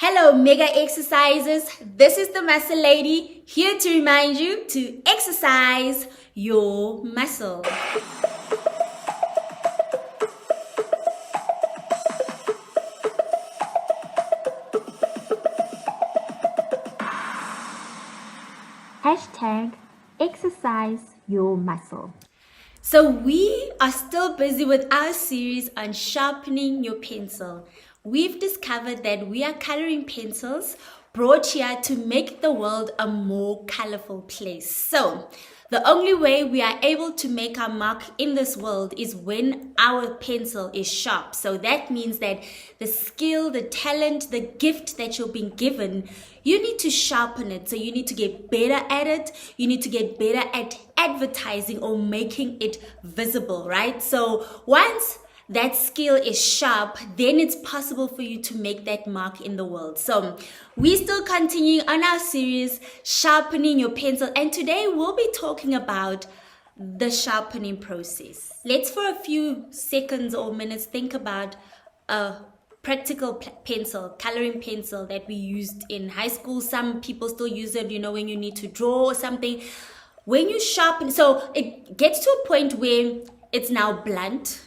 Hello, mega exercisers. This is the muscle lady here to remind you to exercise your muscle. Hashtag exercise your muscle. So we are still busy with our series on sharpening your pencil. We've discovered that we are coloring pencils brought here to make the world a more colorful place. So the only way we are able to make our mark in this world is when our pencil is sharp. So that means that the skill, the talent, the gift that you've been given, you need to sharpen it. So you need to get better at it. You need to get better at advertising or making it visible, right? So once that skill is sharp, then it's possible for you to make that mark in the world. So we still continue on our series, Sharpening Your Pencil. And today we'll be talking about the sharpening process. Let's for a few seconds or minutes think about a practical pencil, coloring pencil that we used in high school. Some people still use it, when you need to draw or something. When you sharpen, so it gets to a point where it's now blunt,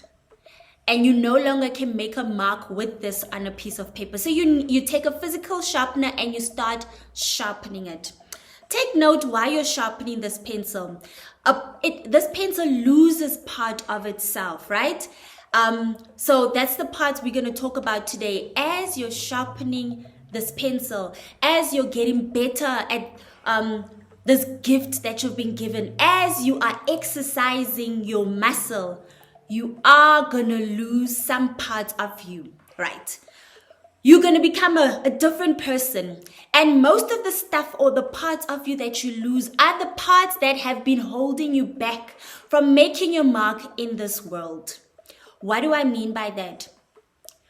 and you no longer can make a mark with this on a piece of paper. So you take a physical sharpener and you start sharpening it. Take note while you're sharpening this pencil. This pencil loses part of itself, right? So that's the part we're going to talk about today. As you're sharpening this pencil, as you're getting better at this gift that you've been given, as you are exercising your muscle, you are going to lose some parts of you, right? You're going to become a different person. And most of the stuff or the parts of you that you lose are the parts that have been holding you back from making your mark in this world. What do I mean by that?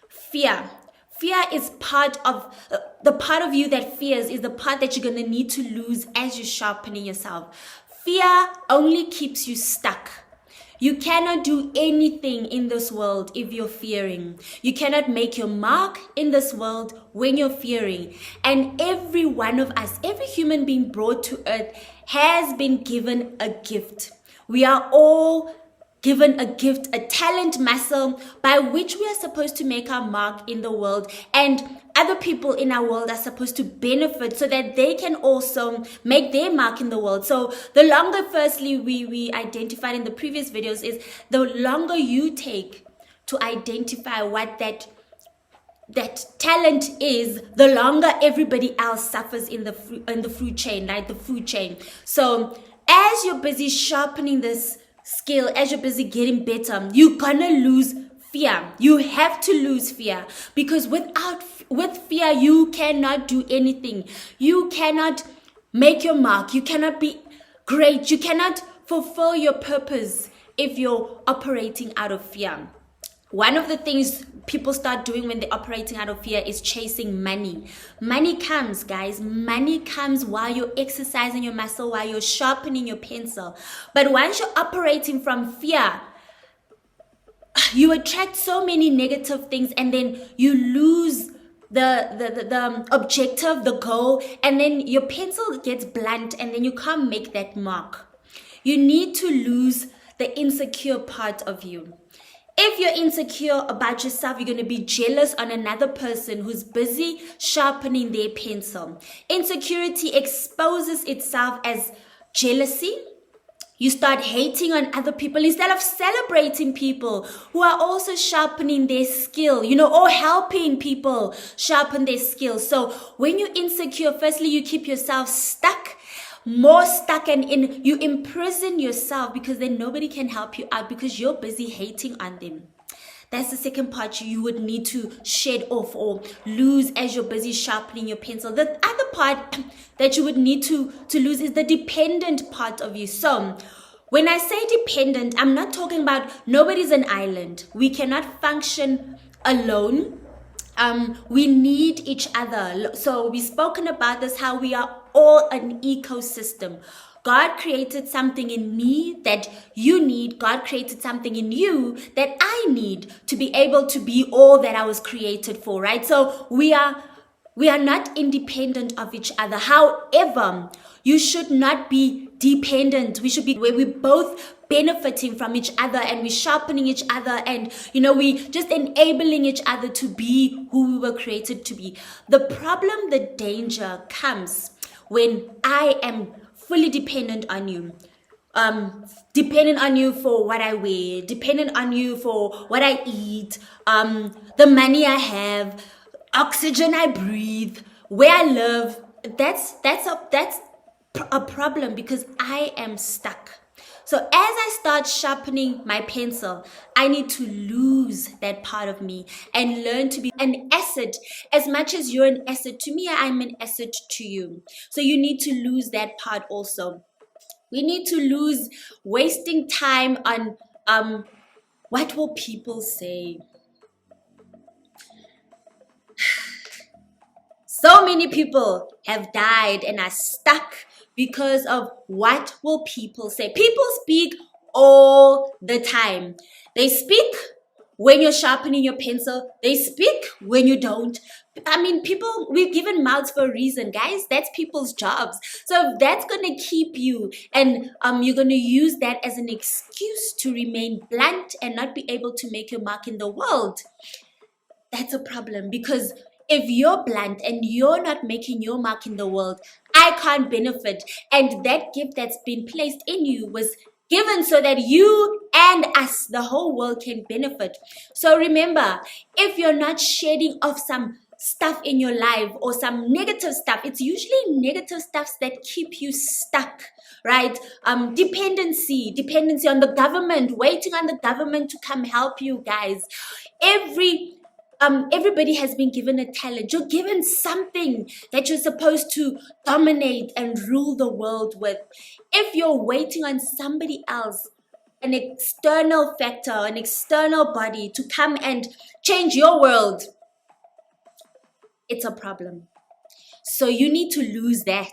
Fear. Fear is part of, the part of you that fears is the part that you're going to need to lose as you're sharpening yourself. Fear only keeps you stuck. You cannot do anything in this world if you're fearing. You cannot make your mark in this world when you're fearing. And every one of us, every human being brought to earth has been given a gift. We are all given a gift, a talent muscle by which we are supposed to make our mark in the world, and other people in our world are supposed to benefit so that they can also make their mark in the world. So the longer, firstly, we identified in the previous videos, is the longer you take to identify what that talent is, the longer everybody else suffers in the food chain, right? The food chain. So as you're busy sharpening this skill, as you're busy getting better, you're gonna lose fear. You have to lose fear, because with fear you cannot do anything. You cannot make your mark. You cannot be great. You cannot fulfill your purpose if you're operating out of fear. One of the things people start doing when they're operating out of fear is chasing money. Money comes, guys. Money comes while you're exercising your muscle, while you're sharpening your pencil. But once you're operating from fear, you attract so many negative things, and then you lose the objective, the goal, and then your pencil gets blunt, and then you can't make that mark. You need to lose the insecure part of you. If you're insecure about yourself, you're going to be jealous on another person who's busy sharpening their pencil. Insecurity exposes itself as jealousy. You start hating on other people instead of celebrating people who are also sharpening their skill, or helping people sharpen their skills. So when you're insecure, firstly, you keep yourself stuck, more stuck, and you imprison yourself, because then nobody can help you out because you're busy hating on them. That's the second part you would need to shed off or lose as you're busy sharpening your pencil. The other part that you would need to lose is the dependent part of you. So when I say dependent, I'm not talking about nobody's an island. We cannot function alone. We need each other. So we've spoken about this, how we are all an ecosystem. God created something in me that you need. God created something in you that I need to be able to be all that I was created for, right? So we are We are not independent of each other. However, you should not be dependent. We should be where we both benefiting from each other, and we sharpening each other, and we just enabling each other to be who we were created to be. The problem, the danger comes when I am fully dependent on you. Dependent on you for what I wear, dependent on you for what I eat, the money I have, oxygen I breathe, where I live. That's a problem, because I am stuck. So as I start sharpening my pencil, I need to lose that part of me and learn to be an asset. As much as you're an asset to me, I'm an asset to you. So you need to lose that part also. We need to lose wasting time on what will people say. So many people have died and are stuck because of what will people say. People speak all the time. They speak when you're sharpening your pencil. They speak when you don't. I mean, people, we're given mouths for a reason, guys. That's people's jobs. So if that's going to keep you, and you're going to use that as an excuse to remain blunt and not be able to make your mark in the world, that's a problem. Because if you're blunt and you're not making your mark in the world, I can't benefit. And that gift that's been placed in you was given so that you and us, the whole world, can benefit. So remember, if you're not shedding off some stuff in your life or some negative stuff, it's usually negative stuffs that keep you stuck, right? Dependency on the government, waiting on the government to come help you, guys. Everybody has been given a talent. You're given something that you're supposed to dominate and rule the world with. If you're waiting on somebody else, an external factor, an external body to come and change your world, it's a problem. So you need to lose that.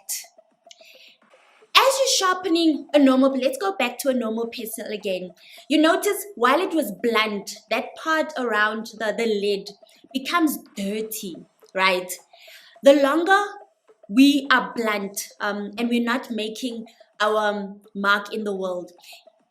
As you're sharpening a normal, let's go back to a normal pencil again. You notice while it was blunt, that part around the lid becomes dirty, right? The longer we are blunt and we're not making our mark in the world,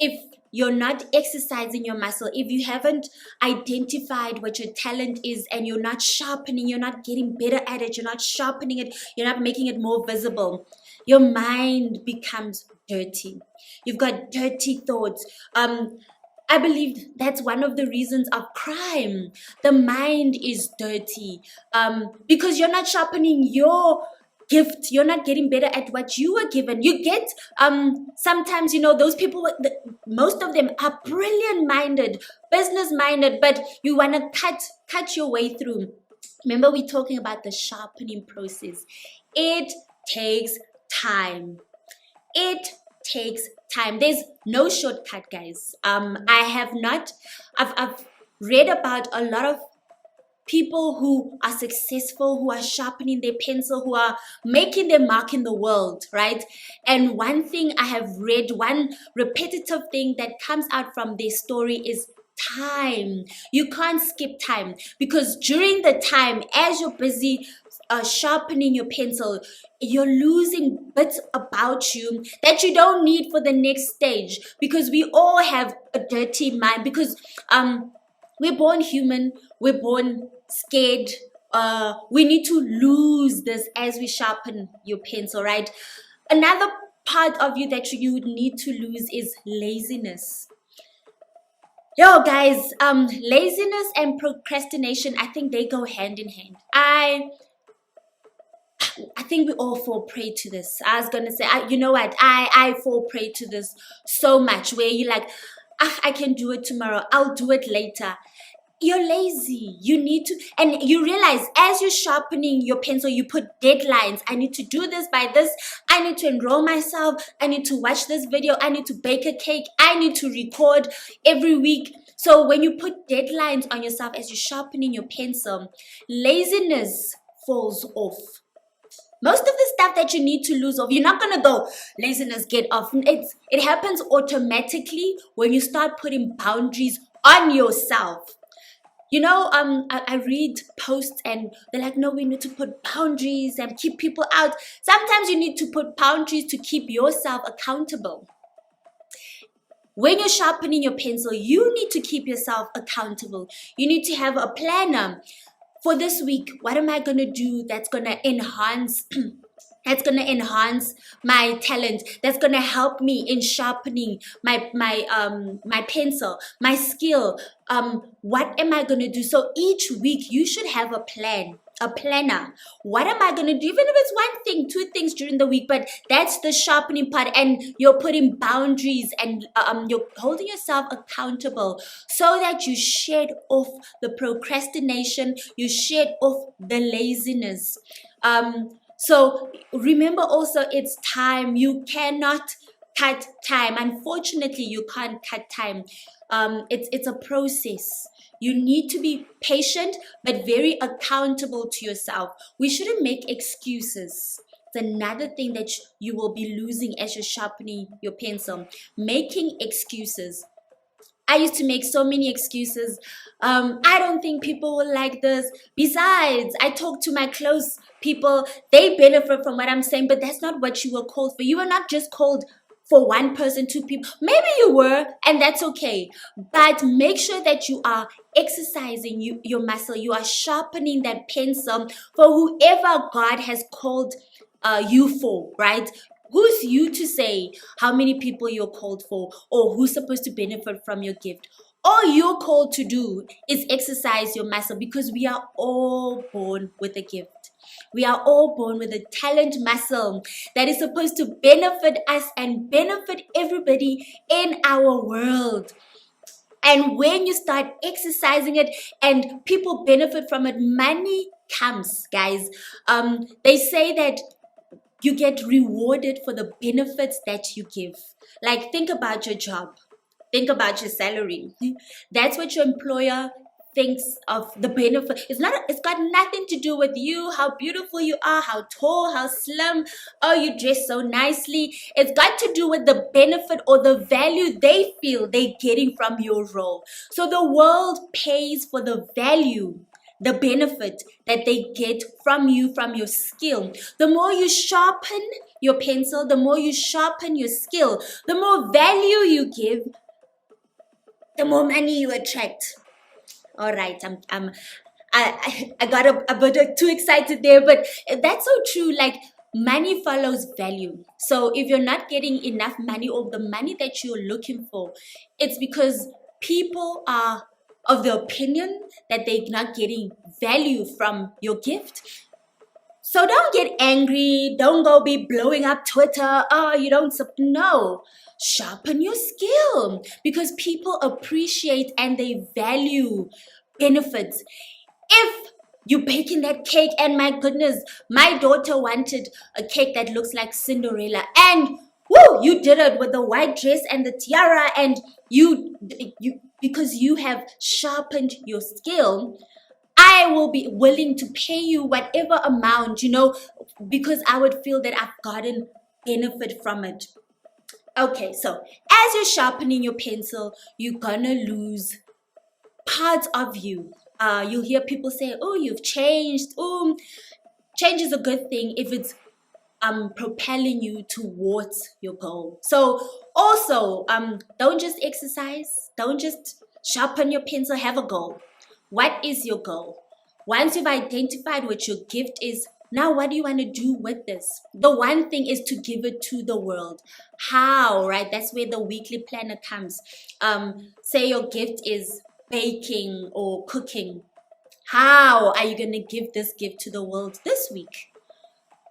if you're not exercising your muscle, if you haven't identified what your talent is and you're not sharpening, you're not getting better at it, you're not sharpening it, you're not making it more visible, your mind becomes dirty. You've got dirty thoughts. I believe that's one of the reasons of crime. The mind is dirty because you're not sharpening your gift. You're not getting better at what you were given. You get sometimes, those people, most of them are brilliant minded, business minded, but you want to cut your way through. Remember, we're talking about the sharpening process. It takes time. It takes time. There's no shortcut, guys. I've read about a lot of people who are successful, who are sharpening their pencil, who are making their mark in the world, right? And one thing I have read, one repetitive thing that comes out from their story is time. You can't skip time, because during the time, as you're busy sharpening your pencil, you're losing bits about you that you don't need for the next stage, because we all have a dirty mind, because we're born human, we're born scared. We need to lose this as we sharpen your pencil, right? Another part of you that you would need to lose is laziness. Yo, guys, laziness and procrastination, I think they go hand in hand. I think we all fall prey to this. I was gonna say, you know what? I fall prey to this so much, where you're like, I can do it tomorrow. I'll do it later. You're lazy. You need to, and you realize as you're sharpening your pencil, you put deadlines. I need to do this by this. I need to enroll myself. I need to watch this video. I need to bake a cake. I need to record every week. So when you put deadlines on yourself as you're sharpening your pencil, laziness falls off. Most of the stuff that you need to lose off, you're not going to go, laziness, get off. It happens automatically when you start putting boundaries on yourself. I read posts and they're like, no, we need to put boundaries and keep people out. Sometimes you need to put boundaries to keep yourself accountable. When you're sharpening your pencil, you need to keep yourself accountable. You need to have a planner. For this week, what am I going to do that's going to enhance that's going to enhance my talent, that's going to help me in sharpening my pencil, my skill. What am I going to do? So each week you should have a planner. What am I going to do? Even if it's one thing, two things during the week, but that's the sharpening part, and you're putting boundaries and you're holding yourself accountable so that you shed off the procrastination, you shed off the laziness. So remember also, it's time. You cannot cut time. Unfortunately, you can't cut time. It's a process. You need to be patient, but very accountable to yourself. We shouldn't make excuses. It's another thing that you will be losing as you're sharpening your pencil. Making excuses. I used to make so many excuses. I don't think people will like this. Besides, I talk to my close people. They benefit from what I'm saying, but that's not what you were called for. You were not just called for one person, two people. Maybe you were, and that's okay. But make sure that you are exercising your muscle. You are sharpening that pencil for whoever God has called you for, right? Who's you to say how many people you're called for or who's supposed to benefit from your gift? All you're called to do is exercise your muscle, because we are all born with a gift. We are all born with a talent muscle that is supposed to benefit us and benefit everybody in our world. And when you start exercising it and people benefit from it, money comes, guys. They say that you get rewarded for the benefits that you give. Like, think about your job. Think about your salary. That's what your employer thinks of the benefit. It's got nothing to do with you, how beautiful you are, how tall, how slim, oh, you dress so nicely. It's got to do with the benefit or the value they feel they're getting from your role. So the world pays for the value, the benefit that they get from you, from your skill. The more you sharpen your pencil, the more you sharpen your skill, the more value you give, the more money you attract. All right, I got a bit too excited there, but that's so true. Like, money follows value. So if you're not getting enough money, or the money that you're looking for, it's because people are of the opinion that they're not getting value from your gift. So don't get angry. Don't go be blowing up Twitter. Oh, you don't no. Sharpen your skill, because people appreciate and they value benefits. If you baking that cake, and my goodness, my daughter wanted a cake that looks like Cinderella, and woo, you did it with the white dress and the tiara, and you because you have sharpened your skill, I will be willing to pay you whatever amount, because I would feel that I've gotten benefit from it. Okay, so as you're sharpening your pencil, you're gonna lose parts of you. You'll hear people say, oh, you've changed. Oh, change is a good thing if it's propelling you towards your goal. So also, don't just exercise, don't just sharpen your pencil, have a goal. What is your goal? Once you've identified what your gift is, now what do you want to do with this? The one thing is to give it to the world. How, right? That's where the weekly planner comes. Say your gift is baking or cooking. How are you going to give this gift to the world this week?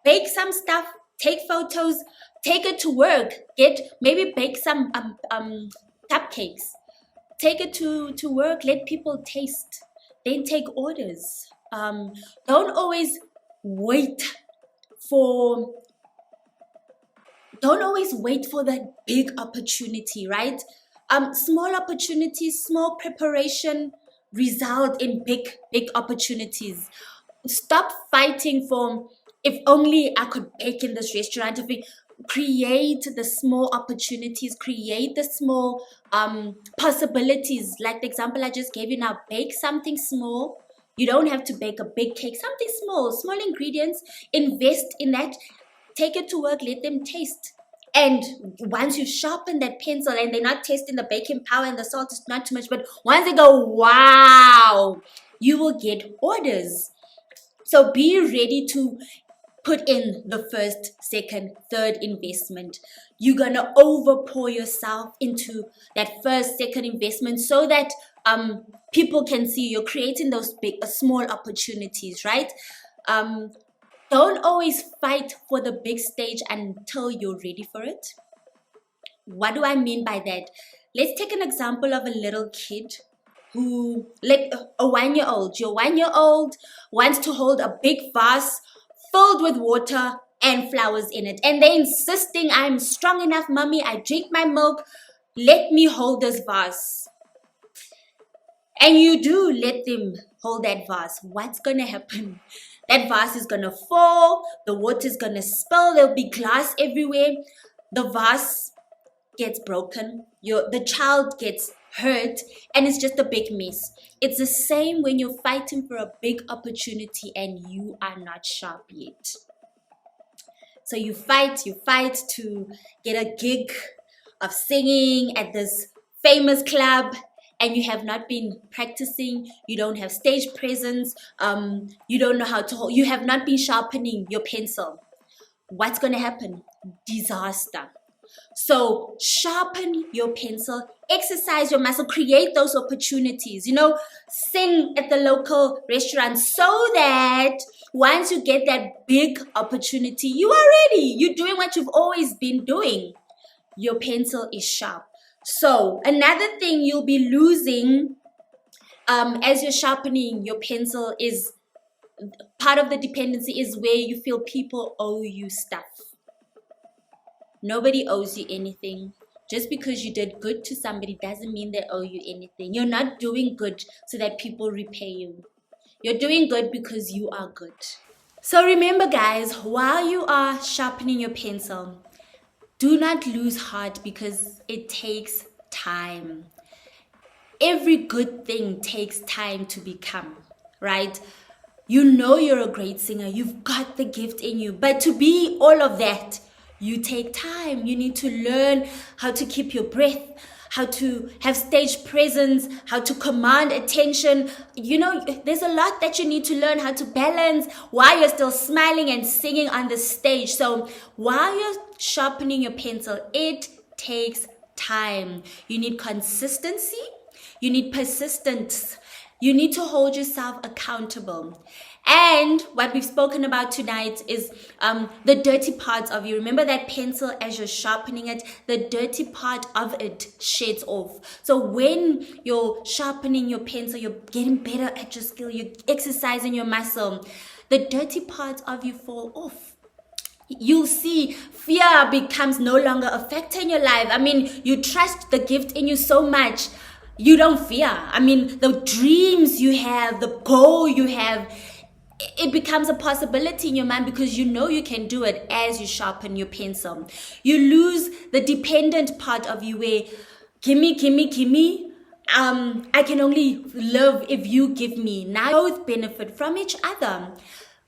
Bake some stuff, take photos, take it to work. Maybe bake some cupcakes. Take it to work, let people taste, then take orders. Don't always wait for that big opportunity, right? Small opportunities, small preparation result in big opportunities. Stop fighting for, if only I could bake in this restaurant. create the small opportunities, create the small possibilities. Like the example I just gave you now, bake something small. You don't have to bake a big cake, something small ingredients, invest in that, take it to work, let them taste. And once you sharpen that pencil and they're not tasting the baking powder and the salt is not too much, but once they go, wow, you will get orders. So be ready to put in the first, second, third investment. You're gonna overpour yourself into that first, second investment so that people can see you're creating those small opportunities, right? Don't always fight for the big stage until you're ready for it. What do I mean by that? Let's take an example of a little kid who, like a 1-year-old. Your 1-year-old wants to hold a big vase filled with water and flowers in it. And they're insisting, I'm strong enough, mommy, I drink my milk, let me hold this vase. And you do let them hold that vase. What's going to happen? That vase is going to fall, the water is going to spill, there'll be glass everywhere, the vase gets broken, the child gets hurt, and it's just a big mess. It's the same when you're fighting for a big opportunity and you are not sharp yet. So you fight to get a gig of singing at this famous club, and you have not been practicing, you don't have stage presence, you don't know how to hold, you have not been sharpening your pencil. What's going to happen? Disaster. So sharpen your pencil, exercise your muscle, create those opportunities, sing at the local restaurant so that once you get that big opportunity, you are ready. You're doing what you've always been doing. Your pencil is sharp. So another thing you'll be losing as you're sharpening your pencil is part of the dependency is where you feel people owe you stuff. Nobody owes you anything. Just because you did good to somebody doesn't mean they owe you anything. You're not doing good so that people repay you. You're doing good because you are good. So remember, guys, while you are sharpening your pencil, do not lose heart because it takes time. Every good thing takes time to become, right? You know you're a great singer. You've got the gift in you. But to be all of that, you take time. You need to learn how to keep your breath, how to have stage presence, how to command attention. There's a lot that you need to learn how to balance while you're still smiling and singing on the stage. So while you're sharpening your pencil, it takes time. You need consistency. You need persistence. You need to hold yourself accountable. And what we've spoken about tonight is the dirty parts of you. Remember that pencil, as you're sharpening it, the dirty part of it sheds off. So when you're sharpening your pencil, you're getting better at your skill, you're exercising your muscle, the dirty parts of you fall off. You'll see fear becomes no longer a factor in your life. You trust the gift in you so much, you don't fear. The dreams you have, the goal you have, it becomes a possibility in your mind because you know you can do it as you sharpen your pencil. You lose the dependent part of you where, gimme. I can only live if you give me. Now both benefit from each other.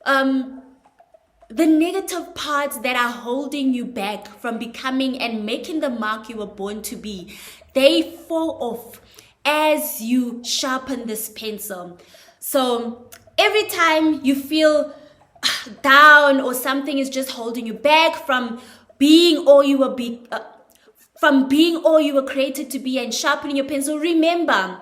The negative parts that are holding you back from becoming and making the mark you were born to be, they fall off as you sharpen this pencil. So every time you feel down or something is just holding you back from being all you were created to be and sharpening your pencil, remember,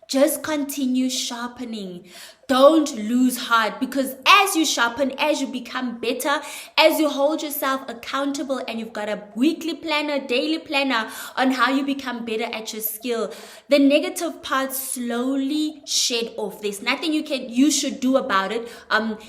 just continue sharpening. Don't lose heart, because as you sharpen, as you become better, as you hold yourself accountable and you've got a weekly planner, daily planner on how you become better at your skill, the negative parts slowly shed off. There's nothing you should do about it.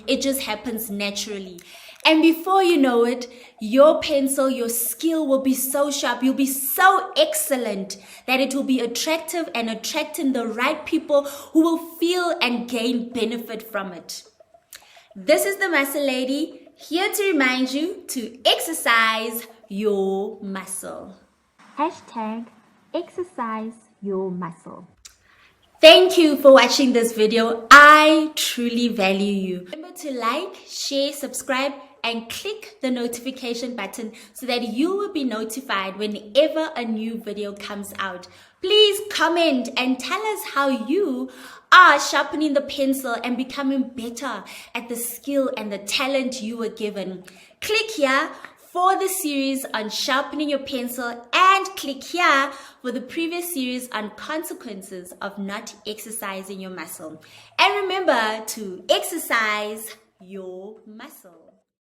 It just happens naturally. And before you know it, your pencil, your skill will be so sharp, you'll be so excellent that it will be attractive and attracting the right people who will feel and gain benefit from it. This is the Muscle Lady, here to remind you to exercise your muscle. Hashtag exercise your muscle. Thank you for watching this video. I truly value you. Remember to like, share, subscribe, and click the notification button so that you will be notified whenever a new video comes out. Please comment and tell us how you are sharpening the pencil and becoming better at the skill and the talent you were given. Click here for the series on sharpening your pencil and click here for the previous series on consequences of not exercising your muscle. And remember to exercise your muscle.